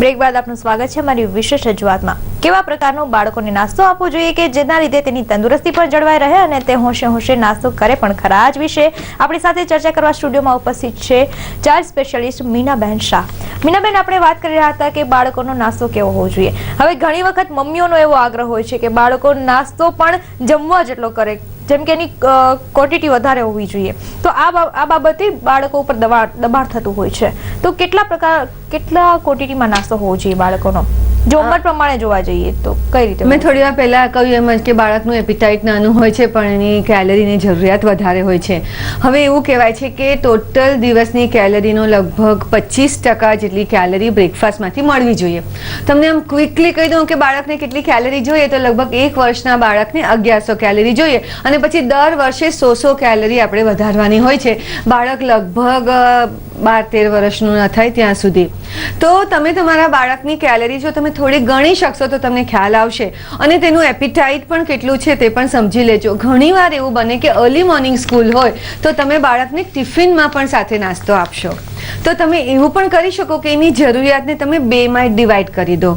Break બાદ આપનું સ્વાગત છે અમારી વિશેષ રજૂઆતમાં. કેવા પ્રકારનો બાળકોને નાસ્તો આપવો જોઈએ કે જેના લીધે તેની તંદુરસ્તી પણ જળવાઈ રહે અને તે હોશે નાસ્તો કરે પણ ખરા. જ વિશે આપણી સાથે ચર્ચા કરવા સ્ટુડિયોમાં ઉપસ્થિત છે ચાઇલ્ડ સ્પેશિયાલિસ્ટ મીનાબેન શાહ. મીનાબેન, આપણે વાત કરી રહ્યા હતા કે બાળકોનો નાસ્તો કેવો હોવો જોઈએ. હવે ઘણી વખત મમ્મીઓનો એવો આગ્રહ હોય છે કે બાળકો નાસ્તો પણ જમવા જેટલો કરે, જેમ કે એની ક્વોન્ટિટી વધારે હોવી જોઈએ. તો આ બાબતે બાળકો ઉપર દબાણ થતું હોય છે. તો કેટલા ક્વોન્ટિટીમાં નાસ્તો હોવો જોઈએ બાળકોનો, જો ઉંમર પ્રમાણે જોવા જઈએ તો કઈ રીતે? મેં થોડી વાર પહેલા કહ્યું એમ જ કે બાળકનું એપિટાઇટ નાનું હોય છે પણ એની કેલરીની જરૂરિયાત વધારે હોય છે. હવે એવું કહેવાય છે કે ટોટલ દિવસની કેલરીનો લગભગ 25% જેટલી કેલરી બ્રેકફાસ્ટમાંથી મળવી જોઈએ. તમને આમ ક્વિકલી કહી દઉં કે બાળકને કેટલી કેલરી જોઈએ તો લગભગ 1 વર્ષના બાળકને 1100 કેલરી જોઈએ અને પછી દર વર્ષે 100 કેલરી આપણે વધારવાની હોય છે, બાળક લગભગ 12-13 વર્ષનું ન થાય ત્યાં સુધી. તો તમે તમારા બાળકની કેલરી જો તમે થોડી ગણી શકશો તો તમને ખ્યાલ આવશે અને તેનું એપિટાઇટ પણ કેટલું છે તે પણ સમજી લેજો. ઘણીવાર એવું બને કે અર્લી મોર્નિંગ સ્કૂલ હોય તો તમે બાળકને ટિફિનમાં પણ સાથે નાસ્તો આપશો, તો તમે એવું પણ કરી શકો કે એની જરૂરિયાતને તમે 2માં ડિવાઈડ કરી દો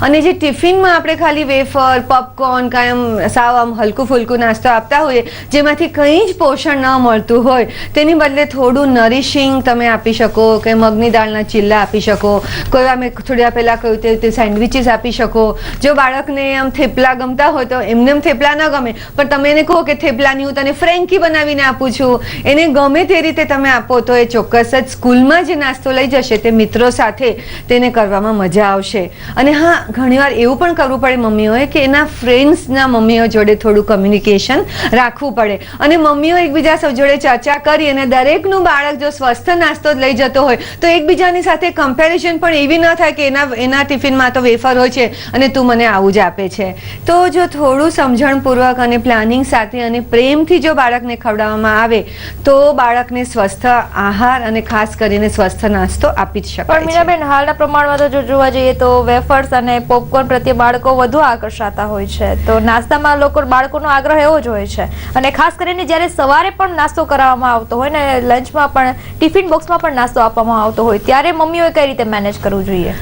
અને જે ટિફિનમાં આપણે ખાલી વેફર, પોપકોર્ન, કાયમ સાવ આમ હલકું ફુલકું નાસ્તો આપતા હોઈએ જેમાંથી કંઈ જ પોષણ ન મળતું હોય તેની બદલે થોડું નરિશિંગ તમે આપી શકો કે મગની દાળના ચીલા આપી શકો. કોઈ વાર મેં થોડી વાર પહેલાં કહ્યું તે સેન્ડવિચીસ આપી શકો. જો બાળકને આમ થેપલા ગમતા હોય તો એમને થેપલા ન ગમે પણ તમે એને કહો કે થેપલાની હું તને ફ્રેન્કી બનાવીને આપું છું, એને ગમે તે રીતે તમે આપો તો એ ચોક્કસ જ સ્કૂલમાં જે નાસ્તો લઈ જશે તે મિત્રો સાથે તેને કરવામાં મજા આવશે. અને હા, ઘણીવાર એવું પણ કરવું પડે મમ્મીઓએ કે એના ફ્રેન્ડ્સના મમ્મીઓ જોડે થોડું કમ્યુનિકેશન રાખવું પડે અને મમ્મીઓ એકબીજા જોડે ચર્ચા કરી અને દરેકનું બાળક જો સ્વસ્થ નાસ્તો લઈ જતો હોય તો એકબીજાની સાથે કમ્પેરિઝન પણ એવી ન થાય કે એના ટિફિનમાં તો વેફર હોય છે અને તું મને આવું જ આપે છે. તો જો થોડું સમજણપૂર્વક અને પ્લાનિંગ સાથે અને પ્રેમથી જો બાળકને ખવડાવવામાં આવે તો બાળકને સ્વસ્થ આહાર અને ખાસ કરીને સ્વસ્થ નાસ્તો આપી જ શકાય. પણ મીનાબેન, હાલના પ્રમાણમાં તો જો જોવા જઈએ તો વેફર્સ અને પોપકોર્ન પ્રત્યે બાળકો વધુ આકર્ષાતા હોય છે. તો નાસ્તામાં બાળકોનો આગ્રહ એવો જ હોય છે અને ખાસ કરીને જ્યારે સવારે પણ નાસ્તો કરાવવામાં આવતો હોય ને લંચમાં પણ ટિફિન બોક્સમાં પણ નાસ્તો આપવામાં આવતો હોય ત્યારે મમ્મીઓએ કઈ રીતે મેનેજ કરવું જોઈએ?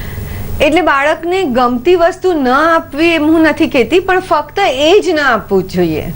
એટલે બાળકને ગમતી વસ્તુ ન આપવી એમ હું નથી કહેતી, પણ ફક્ત એ જ ન આપવું જ જોઈએ.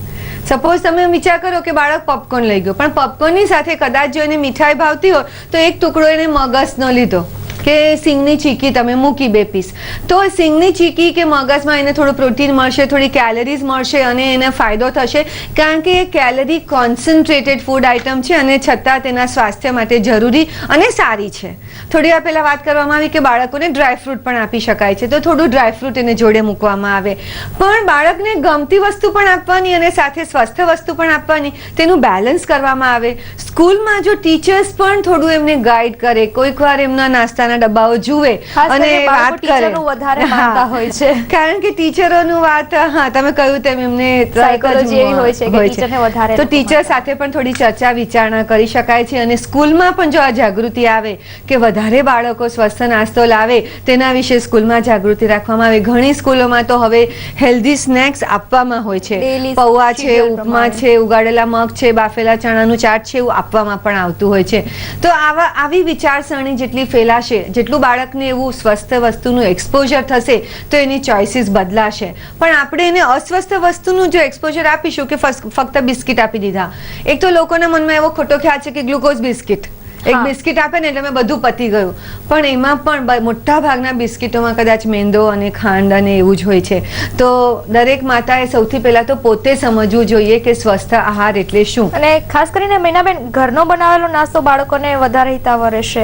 સપોઝ તમે વિચાર કરો કે બાળક પોપકોર્ન લઈ ગયો પણ પોપકોર્નની સાથે કદાચ જો એને મીઠાઈ ભાવતી હોય તો એક ટુકડો એને મગજનો લીધો કે સિંગની ચીકી તમે મૂકી 2 પીસ, તો સિંગની ચીકી કે મગજમાં એને થોડું પ્રોટીન મળશે, થોડી કેલરીઝ મળશે અને એને ફાયદો થશે કારણ કે એ કેલરી કોન્સન્ટ્રેટેડ ફૂડ આઇટમ છે અને છતાં તેના સ્વાસ્થ્ય માટે જરૂરી અને સારી છે. થોડી વાર પહેલાં વાત કરવામાં આવી કે બાળકોને ડ્રાયફ્રૂટ પણ આપી શકાય છે, તો થોડું ડ્રાયફ્રૂટ એને જોડે મૂકવામાં આવે. પણ બાળકને ગમતી વસ્તુ પણ આપવાની અને સાથે સ્વસ્થ વસ્તુ પણ આપવાની, તેનું બેલેન્સ કરવામાં આવે. સ્કૂલમાં જો ટીચર્સ પણ થોડું એમને ગાઈડ કરે, કોઈક વાર એમના નાસ્તાના ડબ્બાઓ જુએ અને વાત કરે, વધારે માનતા હોય છે કારણ કે ટીચરોનું વાત, હા તમે કહ્યું તેમ એમને સાયકોલોજી એવી હોય છે કે ટીચરને વધારે, તો ટીચર સાથે પણ થોડી ચર્ચા વિચારણા કરી શકાય છે અને સ્કૂલમાં પણ જો આ જાગૃતિ આવે કે વધારે બાળકો સ્વસ્થ નાસ્તો લાવે તેના વિશે સ્કૂલમાં જાગૃતિ રાખવામાં આવે. ઘણી સ્કૂલોમાં તો હવે હેલ્ધી સ્નેક્સ આપવામાં હોય છે, પૌવા છે, ઉપમા છે, ઉગાડેલા મગ છે, બાફેલા ચણાનું ચાટ છે, એવું આપવામાં પણ આવતું હોય છે. તો આવી વિચારસરણી જેટલી ફેલાશે, જેટલું બાળકને એવું સ્વસ્થ વસ્તુનું એક્સપોઝર થશે તો એની ચોઇસીસ બદલાશે. પણ આપણે એને અસ્વસ્થ વસ્તુનું જો એક્સપોઝર આપીશું કે ફક્ત બિસ્કિટ આપી દીધા, એક તો લોકોના મનમાં એવો ખોટો ખ્યાલ છે કે ગ્લુકોઝ બિસ્કિટ, એક બિસ્કિટ આપે ને એટલે મેં બધું પતી ગયું, પણ એમાં પણ મોટા ભાગના બિસ્કિટોમાં કદાચ મેંદો અને ખાંડ અને એવું જ હોય છે. તો દરેક માતાએ સૌથી પહેલા તો પોતે સમજવું જોઈએ કે સ્વસ્થ આહાર એટલે શું. અને ખાસ કરીને મીનાબેન, ઘરનો બનાવેલો નાસ્તો બાળકોને વધારે હિતાવહ રહેશે.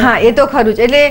હા, એ તો ખરું જ. એટલે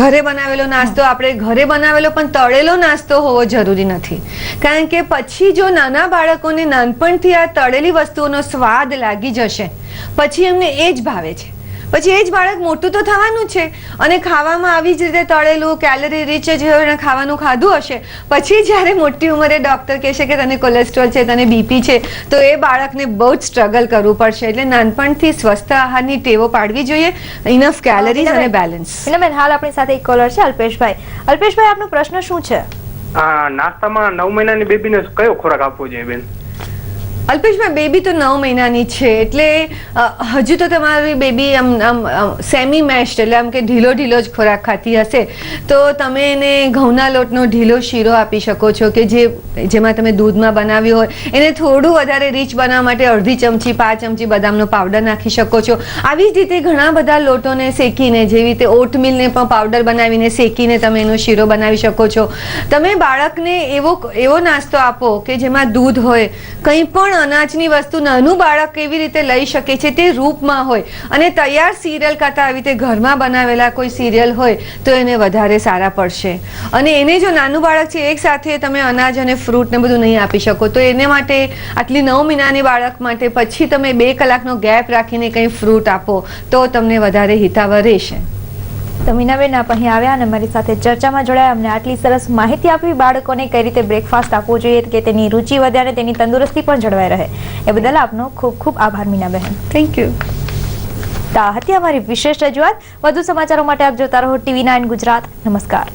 ઘરે બનાવેલો નાસ્તો, આપણે ઘરે બનાવેલો પણ તળેલો નાસ્તો હોવો જરૂરી નથી, કારણ કે પછી જો નાના બાળકોને નાનપણથી આ તળેલી વસ્તુઓનો સ્વાદ લાગી જશે પછી એમને એ જ ભાવે છે, પછી એ જ બાળક મોટું તો થવાનું છે અને ખાવામાં આવી જ રીતે તળેલું કેલરી રીચ જ ખાવાનું ખાધું હશે, પછી જ્યારે મોટી ઉંમરે ડૉક્ટર કહેશે કે તને કોલેસ્ટ્રોલ છે, તને બીપી છે, તો એ બાળકને બહુ જ સ્ટ્રગલ કરવું પડશે. એટલે નાનપણથી સ્વસ્થ આહારની ટેવો પાડવી જોઈએ, ઇનફ કેલરીઝ અને બેલેન્સ. મીનાબેન, હાલ આપણી સાથે એક કોલર છે, અલ્પેશભાઈ. અલ્પેશભાઈ, આપનો પ્રશ્ન શું છે? નાસ્તામાં 9 મહિનાની બેબીને કયો ખોરાક આપવો જોઈએ બેન? અલ્પેશભાઈ, બેબી તો 9 મહિનાની છે, એટલે હજુ તો તમારી બેબી આમ સેમી મેશ્ડ, એટલે આમ કે ઢીલો ઢીલો જ ખોરાક ખાતી હશે, તો તમે એને ઘઉંના લોટનો ઢીલો શીરો આપી શકો છો, કે જેમાં તમે દૂધમાં બનાવ્યો હોય. એને થોડું વધારે રીચ બનાવવા માટે અડધી ચમચી 5 ચમચી બદામનો પાવડર નાખી શકો છો. આવી જ રીતે ઘણા બધા લોટોને શેકીને, જેવી રીતે ઓટમીલને પણ પાવડર બનાવીને શેકીને તમે એનો શીરો બનાવી શકો છો. તમે બાળકને એવો નાસ્તો આપો કે જેમાં દૂધ હોય, કંઈ પણ અનાજની વસ્તુ નાનું બાળક કેવી રીતે લઈ શકે છે તે રૂપમાં હોય, અને તૈયાર સિરિયલ કરતા આવી રીતે ઘરમાં બનાવેલા કોઈ સિરિયલ હોય તો એને વધારે સારા પડશે. અને એને જો નાનું બાળક છે એક સાથે તમે અનાજ અને ફ્રૂટ ને બધું નહીં આપી શકો, તો એને માટે આટલી 9 મહિનાની બાળક માટે પછી તમે 2 કલાકનો ગેપ રાખીને કંઈ ફ્રૂટ આપો તો તમને વધારે હિતાવહ રહેશે. તો મીનાબેન આપ અહીં આવ્યા અને મારી સાથે ચર્ચામાં જોડાયા, અમને આટલી સરસ માહિતી આપી બાળકોને કઈ રીતે બ્રેકફાસ્ટ આપવું જોઈએ કે તેની રુચિ વધે અને તેની તંદુરસ્તી પણ જળવાઈ રહે. એ બદલ આપનો ખૂબ ખૂબ આભાર મીનાબેન. Thank you. તો આ હતી અમારી વિશેષ રજૂઆત. વધુ સમાચારો માટે આપ જોતા રહો TV9 ગુજરાત. નમસ્કાર.